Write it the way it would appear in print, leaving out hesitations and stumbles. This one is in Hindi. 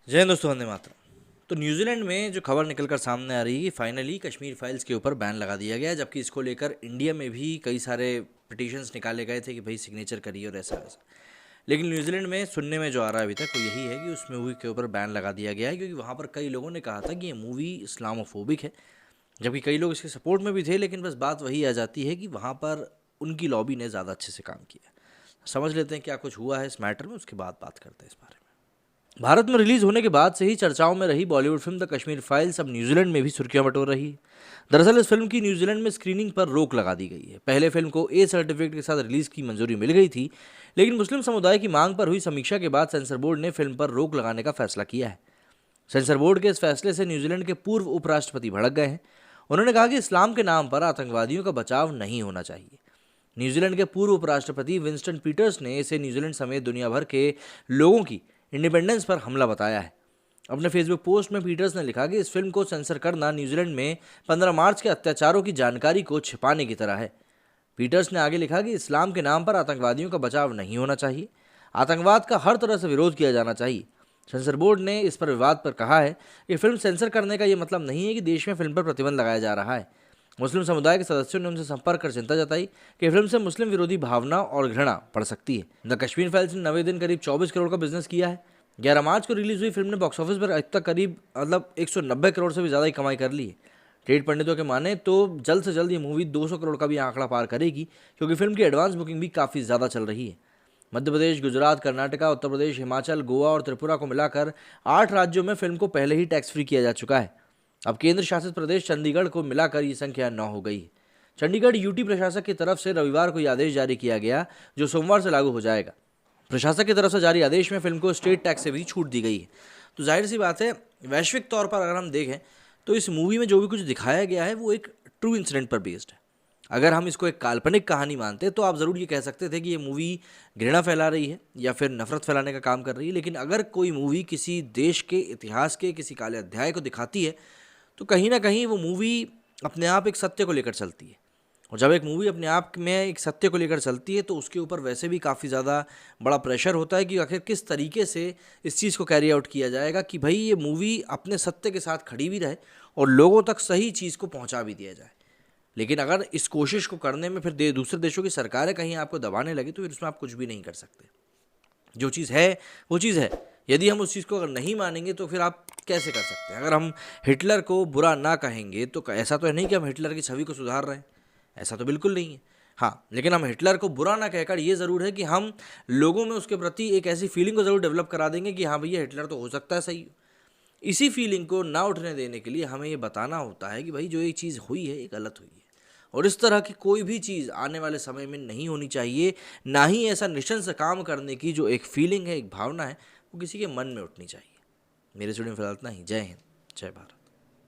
जय हिंद दोस्तों, वंदे मातरम। तो न्यूजीलैंड में जो खबर निकलकर सामने आ रही है कि फाइनली कश्मीर फाइल्स के ऊपर बैन लगा दिया गया है, जबकि इसको लेकर इंडिया में भी कई सारे पिटीशंस निकाले गए थे कि भाई सिग्नेचर करिए और ऐसा वैसा। लेकिन न्यूजीलैंड में सुनने में जो आ रहा है अभी तक वो यही है कि उस मूवी के ऊपर बैन लगा दिया गया है, क्योंकि वहाँ पर कई लोगों ने कहा था कि ये मूवी इस्लामोफोबिक है, जबकि कई लोग इसके सपोर्ट में भी थे। लेकिन बस बात वही आ जाती है कि वहाँ पर उनकी लॉबी ने ज़्यादा अच्छे से काम किया। समझ लेते हैं क्या कुछ हुआ है इस मैटर में, उसके बाद बात करते हैं इस बारे में। भारत में रिलीज होने के बाद से ही चर्चाओं में रही Bollywood film the Kashmir files अब न्यूजीलैंड में भी सुर्खियां बटोर रही है। दरअसल इस फिल्म की न्यूजीलैंड में स्क्रीनिंग पर रोक लगा दी गई है। पहले फिल्म को ए सर्टिफिकेट के साथ रिलीज की मंजूरी मिल गई थी, लेकिन मुस्लिम समुदाय की मांग पर हुई समीक्षा के बाद सेंसर बोर्ड ने फिल्म पर रोक लगाने का फैसला किया है। सेंसर बोर्ड के इस फैसले से न्यूजीलैंड के पूर्व उपराष्ट्रपति भड़क गए हैं। उन्होंने कहा कि इस्लाम के नाम पर आतंकवादियों का बचाव नहीं होना चाहिए। न्यूजीलैंड के पूर्व उपराष्ट्रपति विंस्टन पीटर्स ने इसे न्यूजीलैंड समेत दुनिया भर के लोगों की इंडिपेंडेंस पर हमला बताया है। अपने फेसबुक पोस्ट में पीटर्स ने लिखा कि इस फिल्म को सेंसर करना न्यूजीलैंड में 15 मार्च के अत्याचारों की जानकारी को छिपाने की तरह है। पीटर्स ने आगे लिखा कि इस्लाम के नाम पर आतंकवादियों का बचाव नहीं होना चाहिए। आतंकवाद का हर तरह से विरोध किया जाना चाहिए। सेंसर बोर्ड ने इस पर विवाद पर कहा है कि फिल्म सेंसर करने का ये मतलब नहीं है कि देश में फिल्म पर प्रतिबंध लगाया जा रहा है। मुस्लिम समुदाय के सदस्यों ने उनसे संपर्क कर चिंता जताई कि फिल्म से मुस्लिम विरोधी भावना और घृणा पड़ सकती है। द कश्मीर फाइल्स ने 90 दिन करीब 24 करोड़ का बिजनेस किया है। 11 मार्च को रिलीज हुई फिल्म ने बॉक्स ऑफिस पर अब तक करीब 190 करोड़ से भी ज़्यादा ही कमाई कर ली है। ट्रेड पंडितों के माने तो जल्द से जल्द ये मूवी 200 करोड़ का भी आंकड़ा पार करेगी, क्योंकि फिल्म की एडवांस बुकिंग भी काफ़ी ज़्यादा चल रही है। मध्य प्रदेश, गुजरात, कर्नाटका, उत्तर प्रदेश, हिमाचल, गोवा और त्रिपुरा को मिलाकर 8 राज्यों में फिल्म को पहले ही टैक्स फ्री किया जा चुका है। अब केंद्र शासित प्रदेश चंडीगढ़ को मिलाकर ये संख्या 9 हो गई है। चंडीगढ़ यूटी प्रशासक की तरफ से रविवार को यह आदेश जारी किया गया, जो सोमवार से लागू हो जाएगा। प्रशासक की तरफ से जारी आदेश में फिल्म को स्टेट टैक्स से भी छूट दी गई है। तो जाहिर सी बात है, वैश्विक तौर पर अगर हम देखें तो इस मूवी में जो भी कुछ दिखाया गया है वो एक ट्रू इंसिडेंट पर बेस्ड है। अगर हम इसको एक काल्पनिक कहानी मानते तो आप ज़रूर ये कह सकते थे कि ये मूवी घृणा फैला रही है या फिर नफरत फैलाने का काम कर रही है। लेकिन अगर कोई मूवी किसी देश के इतिहास के किसी काले अध्याय को दिखाती है, तो कहीं ना कहीं वो मूवी अपने आप एक सत्य को लेकर चलती है। और जब एक मूवी अपने आप में एक सत्य को लेकर चलती है तो उसके ऊपर वैसे भी काफ़ी ज़्यादा बड़ा प्रेशर होता है कि आखिर किस तरीके से इस चीज़ को कैरी आउट किया जाएगा कि भाई ये मूवी अपने सत्य के साथ खड़ी भी रहे और लोगों तक सही चीज़ को पहुंचा भी दिया जाए। लेकिन अगर इस कोशिश को करने में फिर दूसरे देशों की सरकारें कहीं आपको दबाने लगी तो फिर उसमें आप कुछ भी नहीं कर सकते। जो चीज़ है वो चीज़ है। यदि हम उस चीज़ को अगर नहीं मानेंगे तो फिर आप कैसे कर सकते हैं? अगर हम हिटलर को बुरा ना कहेंगे तो ऐसा तो है नहीं कि हम हिटलर की छवि को सुधार रहे हैं, ऐसा तो बिल्कुल नहीं है। हाँ, लेकिन हम हिटलर को बुरा ना कहकर ये ज़रूर है कि हम लोगों में उसके प्रति एक ऐसी फीलिंग को ज़रूर डेवलप करा देंगे कि हाँ भैया, हिटलर तो हो सकता है सही। इसी फीलिंग को ना उठने देने के लिए हमें ये बताना होता है कि भाई जो ये चीज़ हुई है ये गलत हुई है, और इस तरह की कोई भी चीज़ आने वाले समय में नहीं होनी चाहिए। ना ही ऐसा निशंस काम करने की जो एक फीलिंग है, एक भावना है, वो किसी के मन में उठनी चाहिए। मेरे स्टूडियो में फिलहाल इतना ही। जय हिंद, जय भारत।